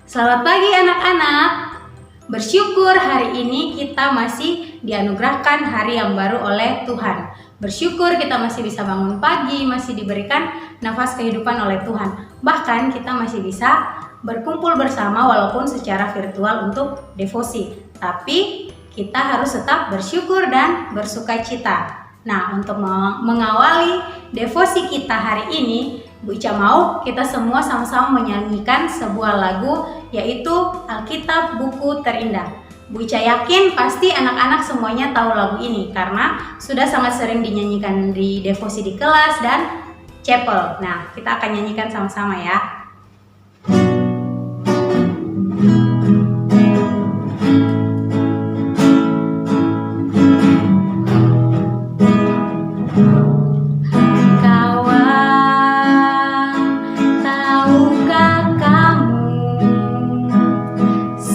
Selamat pagi anak-anak. Bersyukur hari ini kita masih dianugerahkan hari yang baru oleh Tuhan. Bersyukur kita masih bisa bangun pagi, masih diberikan nafas kehidupan oleh Tuhan. Bahkan kita masih bisa berkumpul bersama walaupun secara virtual untuk devosi. Tapi kita harus tetap bersyukur dan bersukacita. Nah, untuk mengawali devosi kita hari ini, Bu Ica mau kita semua sama-sama menyanyikan sebuah lagu, yaitu Alkitab Buku Terindah. Bu Ica yakin pasti anak-anak semuanya tahu lagu ini karena sudah sangat sering dinyanyikan di devosi di kelas dan chapel. Nah, kita akan nyanyikan sama-sama ya.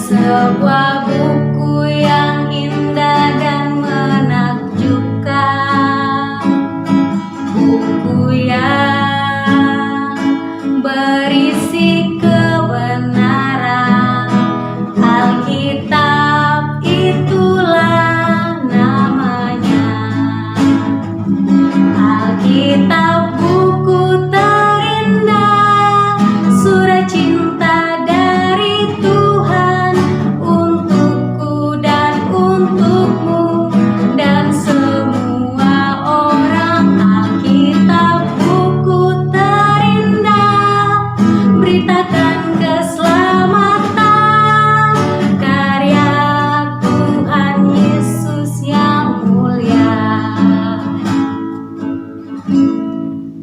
Sebuah buku yang indah dan menakjubkan, buku yang berisi kebenaran. Alkitab itulah namanya. Alkitab buku terindah, surat cinta dari Tuhan untukku dan untukmu dan semua orang. Alkitab buku terindah, beritakan keselamatan, karya Tuhan Yesus yang mulia.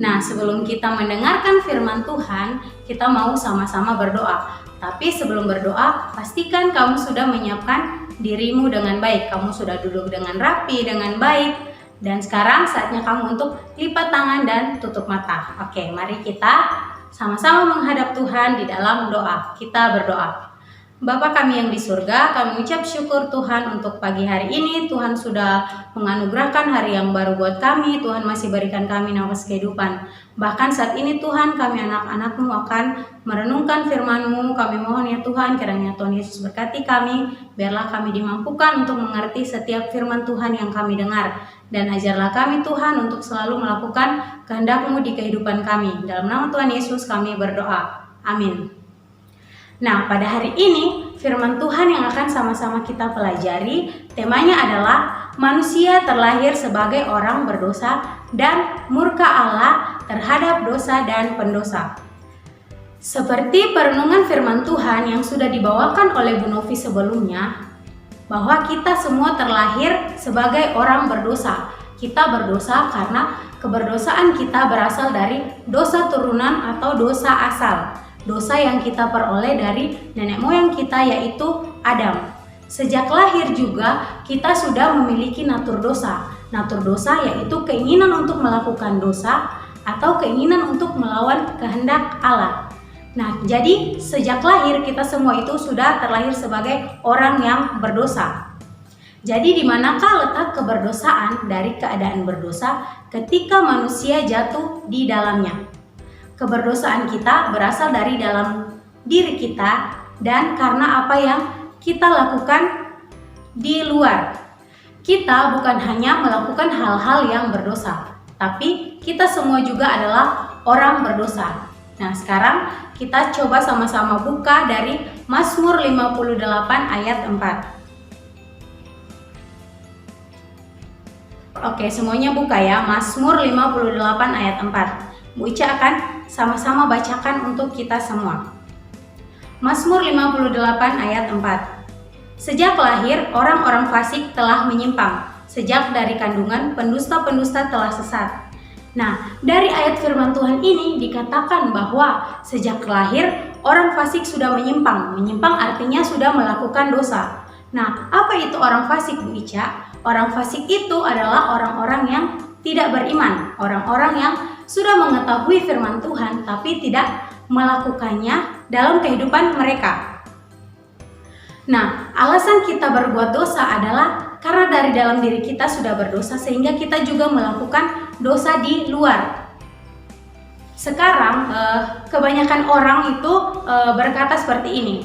Nah, sebelum kita mendengarkan firman Tuhan, kita mau sama-sama berdoa. Tapi sebelum berdoa, pastikan kamu sudah menyiapkan dirimu dengan baik. Kamu sudah duduk dengan rapi, dengan baik. Dan sekarang saatnya kamu untuk lipat tangan dan tutup mata. Oke, mari kita sama-sama menghadap Tuhan di dalam doa. Kita berdoa. Bapa kami yang di surga, kami ucap syukur Tuhan untuk pagi hari ini. Tuhan sudah menganugerahkan hari yang baru buat kami. Tuhan masih berikan kami nafas kehidupan. Bahkan saat ini Tuhan, kami anak-anak-Mu akan merenungkan firman-Mu. Kami mohon ya Tuhan, kiranya Tuhan Yesus berkati kami. Biarlah kami dimampukan untuk mengerti setiap firman Tuhan yang kami dengar. Dan ajarlah kami Tuhan untuk selalu melakukan kehendak-Mu di kehidupan kami. Dalam nama Tuhan Yesus kami berdoa. Amin. Nah, pada hari ini firman Tuhan yang akan sama-sama kita pelajari, temanya adalah manusia terlahir sebagai orang berdosa dan murka Allah terhadap dosa dan pendosa. Seperti perenungan firman Tuhan yang sudah dibawakan oleh Bu Novi sebelumnya, bahwa kita semua terlahir sebagai orang berdosa. Kita berdosa karena keberdosaan kita berasal dari dosa turunan atau dosa asal. Dosa yang kita peroleh dari nenek moyang kita, yaitu Adam. Sejak lahir juga kita sudah memiliki natur dosa. Natur dosa yaitu keinginan untuk melakukan dosa atau keinginan untuk melawan kehendak Allah. Nah, jadi sejak lahir kita semua itu sudah terlahir sebagai orang yang berdosa. Jadi di manakah letak keberdosaan dari keadaan berdosa ketika manusia jatuh di dalamnya? Keberdosaan kita berasal dari dalam diri kita dan karena apa yang kita lakukan di luar. Kita bukan hanya melakukan hal-hal yang berdosa, tapi kita semua juga adalah orang berdosa. Nah, sekarang kita coba sama-sama buka dari Mazmur 58 ayat 4. Oke, semuanya buka ya, Mazmur 58 ayat 4. Bu Ica akan sama-sama bacakan untuk kita semua. Mazmur 58 ayat 4. Sejak lahir orang-orang fasik telah menyimpang, sejak dari kandungan pendusta-pendusta telah sesat. Nah, dari ayat firman Tuhan ini dikatakan bahwa sejak lahir orang fasik sudah menyimpang. Menyimpang artinya sudah melakukan dosa. Nah, apa itu orang fasik, Bu Ica? Orang fasik itu adalah orang-orang yang tidak beriman, orang-orang yang sudah mengetahui firman Tuhan tapi tidak melakukannya dalam kehidupan mereka. Nah, alasan kita berbuat dosa adalah karena dari dalam diri kita sudah berdosa sehingga kita juga melakukan dosa di luar. Sekarang kebanyakan orang itu berkata seperti ini,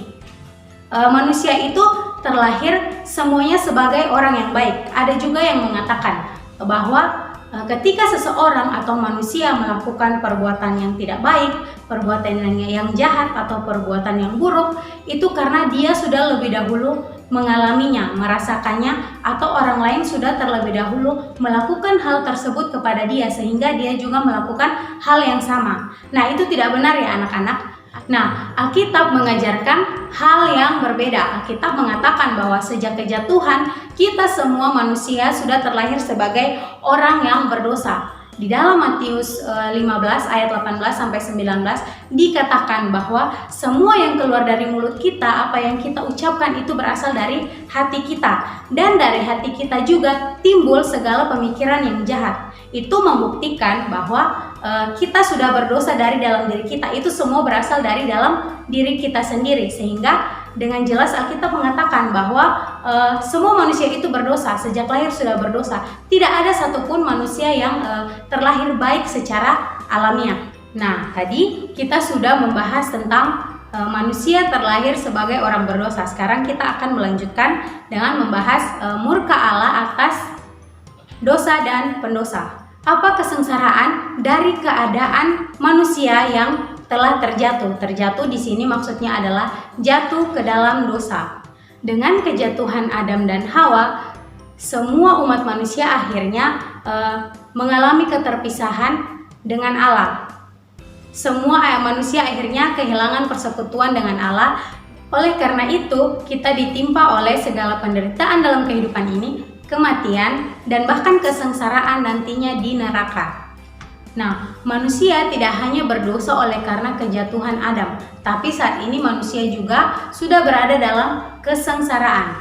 manusia itu terlahir semuanya sebagai orang yang baik. Ada juga yang mengatakan bahwa ketika seseorang atau manusia melakukan perbuatan yang tidak baik, perbuatan yang jahat atau perbuatan yang buruk, itu karena dia sudah lebih dahulu mengalaminya, merasakannya, atau orang lain sudah terlebih dahulu melakukan hal tersebut kepada dia sehingga dia juga melakukan hal yang sama. Nah, itu tidak benar ya anak-anak. Nah, Alkitab mengajarkan hal yang berbeda. Alkitab mengatakan bahwa sejak kejatuhan, kita semua manusia sudah terlahir sebagai orang yang berdosa. Di dalam Matius 15 ayat 18 sampai 19 dikatakan bahwa semua yang keluar dari mulut kita, apa yang kita ucapkan itu berasal dari hati kita. Dan dari hati kita juga timbul segala pemikiran yang jahat. Itu membuktikan bahwa kita sudah berdosa dari dalam diri kita. Itu semua berasal dari dalam diri kita sendiri. Sehingga dengan jelas Alkitab mengatakan bahwa semua manusia itu berdosa, sejak lahir sudah berdosa. Tidak ada satupun manusia yang terlahir baik secara alamiah. Nah, tadi kita sudah membahas tentang manusia terlahir sebagai orang berdosa. Sekarang kita akan melanjutkan dengan membahas murka Allah atas dosa dan pendosa. Apa kesengsaraan dari keadaan manusia yang telah terjatuh? Terjatuh di sini maksudnya adalah jatuh ke dalam dosa. Dengan kejatuhan Adam dan Hawa, semua umat manusia akhirnya mengalami keterpisahan dengan Allah. Semua manusia akhirnya kehilangan persekutuan dengan Allah. Oleh karena itu, kita ditimpa oleh segala penderitaan dalam kehidupan ini, kematian, dan bahkan kesengsaraan nantinya di neraka. Nah, manusia tidak hanya berdosa oleh karena kejatuhan Adam, tapi saat ini manusia juga sudah berada dalam kesengsaraan.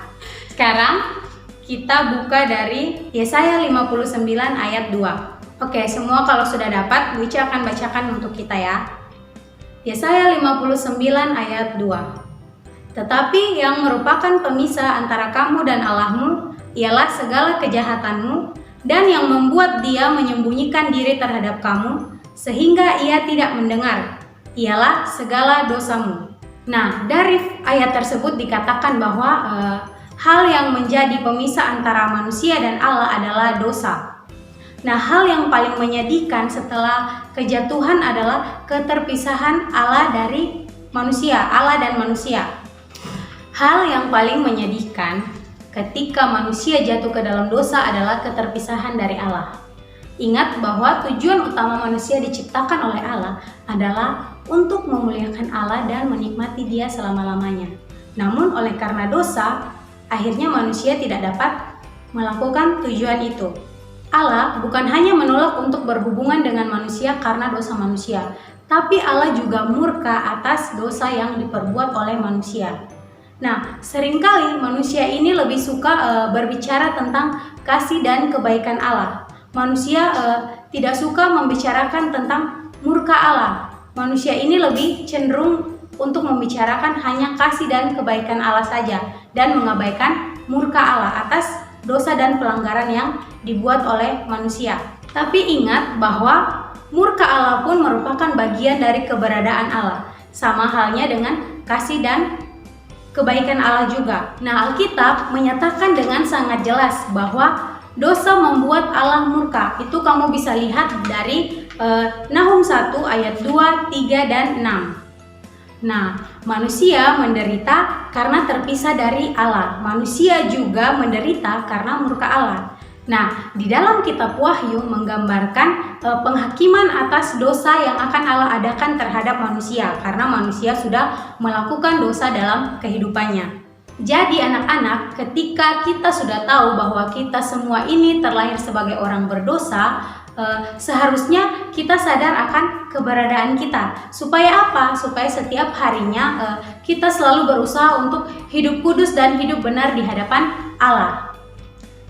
Sekarang kita buka dari Yesaya 59 ayat 2. Oke, semua kalau sudah dapat, Bu Ica akan bacakan untuk kita ya. Yesaya 59 ayat 2. Tetapi yang merupakan pemisah antara kamu dan Allahmu ialah segala kejahatanmu, dan yang membuat dia menyembunyikan diri terhadap kamu sehingga ia tidak mendengar ialah segala dosamu. Nah, dari ayat tersebut dikatakan bahwa hal yang menjadi pemisah antara manusia dan Allah adalah dosa. Nah, hal yang paling menyedihkan setelah kejatuhan adalah keterpisahan Allah dari manusia, Allah dan manusia. Hal yang paling menyedihkan ketika manusia jatuh ke dalam dosa adalah keterpisahan dari Allah. Ingat bahwa tujuan utama manusia diciptakan oleh Allah adalah untuk memuliakan Allah dan menikmati Dia selama-lamanya. Namun oleh karena dosa, akhirnya manusia tidak dapat melakukan tujuan itu. Allah bukan hanya menolak untuk berhubungan dengan manusia karena dosa manusia, tapi Allah juga murka atas dosa yang diperbuat oleh manusia. Nah, seringkali manusia ini lebih suka berbicara tentang kasih dan kebaikan Allah. Manusia tidak suka membicarakan tentang murka Allah. Manusia ini lebih cenderung untuk membicarakan hanya kasih dan kebaikan Allah saja dan mengabaikan murka Allah atas dosa dan pelanggaran yang dibuat oleh manusia. Tapi ingat bahwa murka Allah pun merupakan bagian dari keberadaan Allah. Sama halnya dengan kasih dan kebaikan Allah juga. Nah, Alkitab menyatakan dengan sangat jelas bahwa dosa membuat Allah murka. Itu kamu bisa lihat dari Nahum 1 ayat 2, 3, dan 6. Nah, manusia menderita karena terpisah dari Allah. Manusia juga menderita karena murka Allah. Nah, di dalam kitab Wahyu menggambarkan penghakiman atas dosa yang akan Allah adakan terhadap manusia karena manusia sudah melakukan dosa dalam kehidupannya. Jadi anak-anak, ketika kita sudah tahu bahwa kita semua ini terlahir sebagai orang berdosa, seharusnya kita sadar akan keberadaan kita. Supaya apa? Supaya setiap harinya kita selalu berusaha untuk hidup kudus dan hidup benar di hadapan Allah.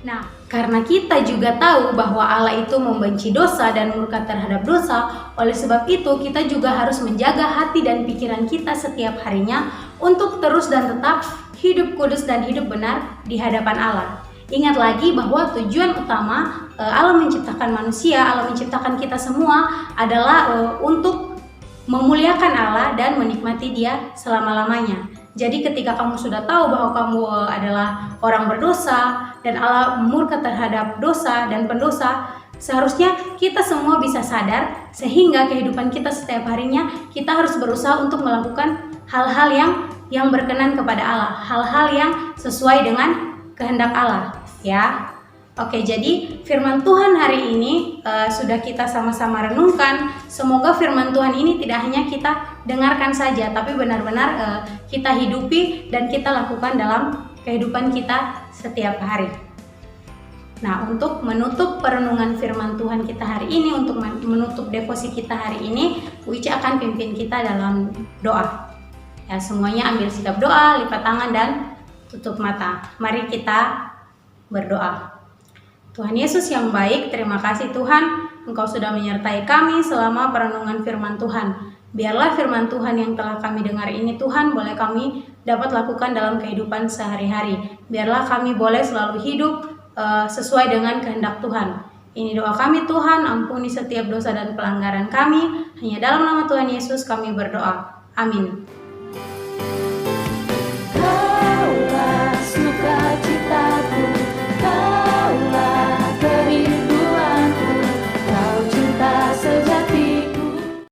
Nah, karena kita juga tahu bahwa Allah itu membenci dosa dan murka terhadap dosa, oleh sebab itu kita juga harus menjaga hati dan pikiran kita setiap harinya untuk terus dan tetap hidup kudus dan hidup benar di hadapan Allah. Ingat lagi bahwa tujuan utama Allah menciptakan manusia, Allah menciptakan kita semua adalah untuk memuliakan Allah dan menikmati Dia selama-lamanya. Jadi ketika kamu sudah tahu bahwa kamu adalah orang berdosa dan Allah murka terhadap dosa dan pendosa, seharusnya kita semua bisa sadar sehingga kehidupan kita setiap harinya kita harus berusaha untuk melakukan hal-hal yang berkenan kepada Allah, hal-hal yang sesuai dengan kehendak Allah, ya. Oke, jadi firman Tuhan hari ini sudah kita sama-sama renungkan. Semoga firman Tuhan ini tidak hanya kita dengarkan saja, tapi benar-benar kita hidupi dan kita lakukan dalam kehidupan kita setiap hari. Nah, untuk menutup perenungan firman Tuhan kita hari ini, untuk menutup devosi kita hari ini, Bu Ica akan pimpin kita dalam doa. Ya, semuanya ambil sikap doa, lipat tangan dan tutup mata. Mari kita berdoa. Tuhan Yesus yang baik, terima kasih Tuhan, Engkau sudah menyertai kami selama perenungan firman Tuhan. Biarlah firman Tuhan yang telah kami dengar ini Tuhan boleh kami dapat lakukan dalam kehidupan sehari-hari. Biarlah kami boleh selalu hidup sesuai dengan kehendak Tuhan. Ini doa kami Tuhan, ampuni setiap dosa dan pelanggaran kami. Hanya dalam nama Tuhan Yesus kami berdoa. Amin.